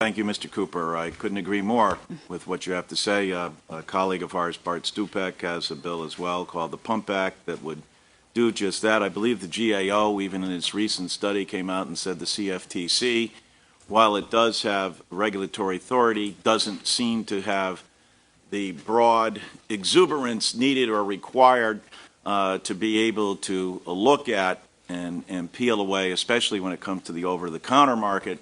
Thank you, Mr. Cooper. I couldn't agree more with what you have to say. A colleague of ours, Bart Stupek, has a bill as well called the Pump Act that would do just that. I believe the GAO, even in its recent study, came out and said the CFTC, while it does have regulatory authority, doesn't seem to have the broad exuberance needed or required to be able to look at and peel away, especially when it comes to the over-the-counter market,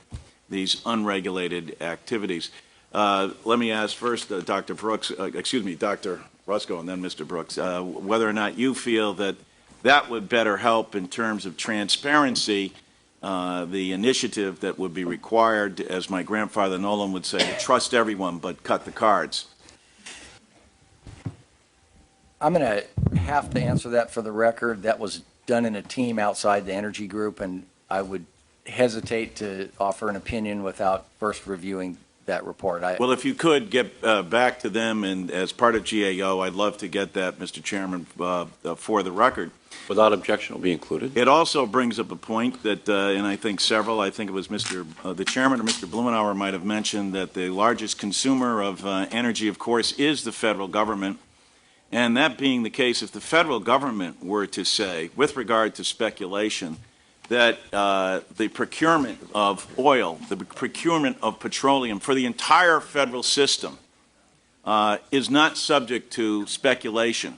these unregulated activities. Let me ask first Dr. Brooks, Dr. Rusco, and then Mr. Brooks, whether or not you feel that that would better help in terms of transparency, the initiative that would be required, as my grandfather Nolan would say, to trust everyone but cut the cards. I'm going to have to answer that for the record. That was done in a team outside the energy group, and I would hesitate to offer an opinion without first reviewing that report. Well, if you could get back to them, and as part of GAO, I'd love to get that, Mr. Chairman, for the record. Without objection, will be included. It also brings up a point that, and I think it was the Chairman or Mr. Blumenauer might have mentioned that the largest consumer of energy, of course, is the federal government. And that being the case, if the federal government were to say, with regard to speculation, that the procurement of oil, the procurement of petroleum for the entire federal system is not subject to speculation,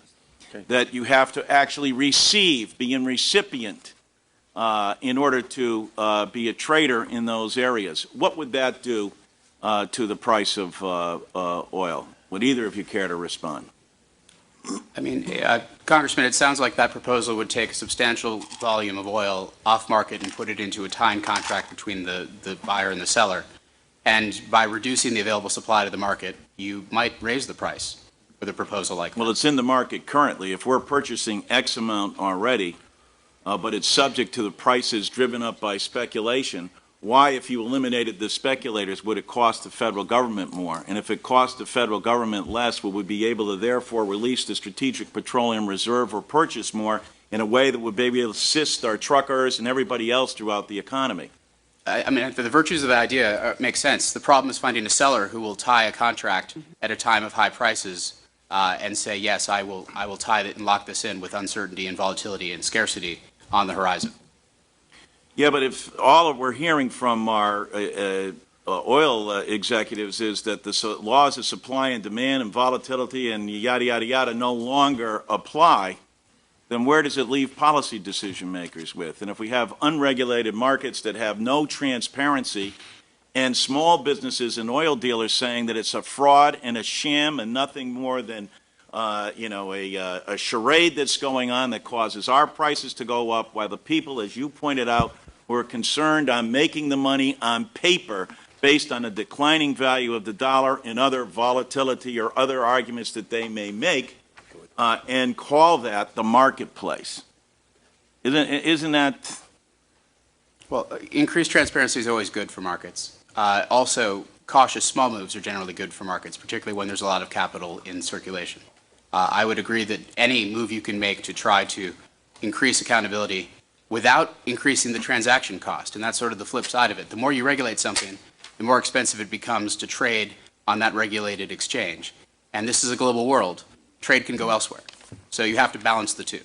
that you have to actually be a recipient in order to be a trader in those areas. What would that do to the price of oil? Would either of you care to respond? I mean, Congressman, it sounds like that proposal would take a substantial volume of oil off market and put it into a time contract between the buyer and the seller. And by reducing the available supply to the market, you might raise the price with a proposal like that. Well, it's in the market currently. If we're purchasing X amount already, but it's subject to the prices driven up by speculation, why, if you eliminated the speculators, would it cost the federal government more? And if it cost the federal government less, would we be able to therefore release the Strategic Petroleum Reserve or purchase more in a way that would be able to assist our truckers and everybody else throughout the economy? I mean, the virtues of the idea make sense. The problem is finding a seller who will tie a contract at a time of high prices and say, yes, I will tie it and lock this in with uncertainty and volatility and scarcity on the horizon. Yeah, but if all we're hearing from our oil executives is that the laws of supply and demand and volatility and yada, yada, yada no longer apply, then where does it leave policy decision makers with? And if we have unregulated markets that have no transparency and small businesses and oil dealers saying that it's a fraud and a sham and nothing more than a charade that's going on that causes our prices to go up while the people, as you pointed out, who are concerned on making the money on paper based on a declining value of the dollar and other volatility or other arguments that they may make, and call that the marketplace. Isn't that? Well, increased transparency is always good for markets. Also, cautious small moves are generally good for markets, particularly when there's a lot of capital in circulation. I would agree that any move you can make to try to increase accountability without increasing the transaction cost, and that's sort of the flip side of it. The more you regulate something, the more expensive it becomes to trade on that regulated exchange. And this is a global world. Trade can go elsewhere. So you have to balance the two.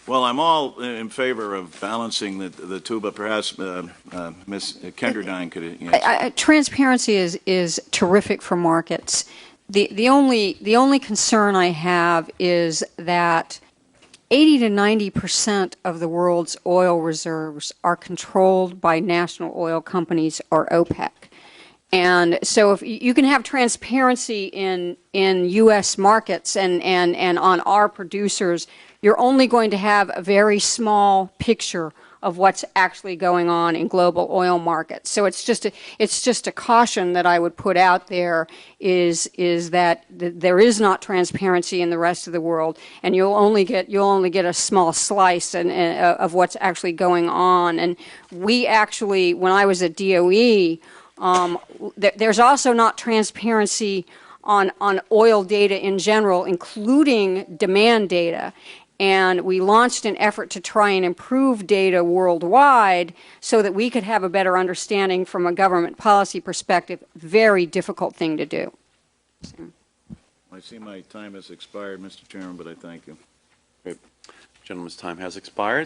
Well, I'm all in favor of balancing the two, but perhaps Ms. Kenderdine could answer. Transparency is terrific for markets. The only concern I have is that 80 to 90% of the world's oil reserves are controlled by national oil companies or OPEC. And so if you can have transparency in U.S. markets and on our producers, you're only going to have a very small picture of what's actually going on in global oil markets. So it's just a caution that I would put out there is that there is not transparency in the rest of the world, and you'll only get a small slice of what's actually going on. And we actually, when I was at DOE, there's also not transparency on oil data in general, including demand data. and we launched an effort to try and improve data worldwide so that we could have a better understanding from a government policy perspective. Very difficult thing to do. I see my time has expired, Mr. Chairman, but I thank you. Gentleman's time has expired.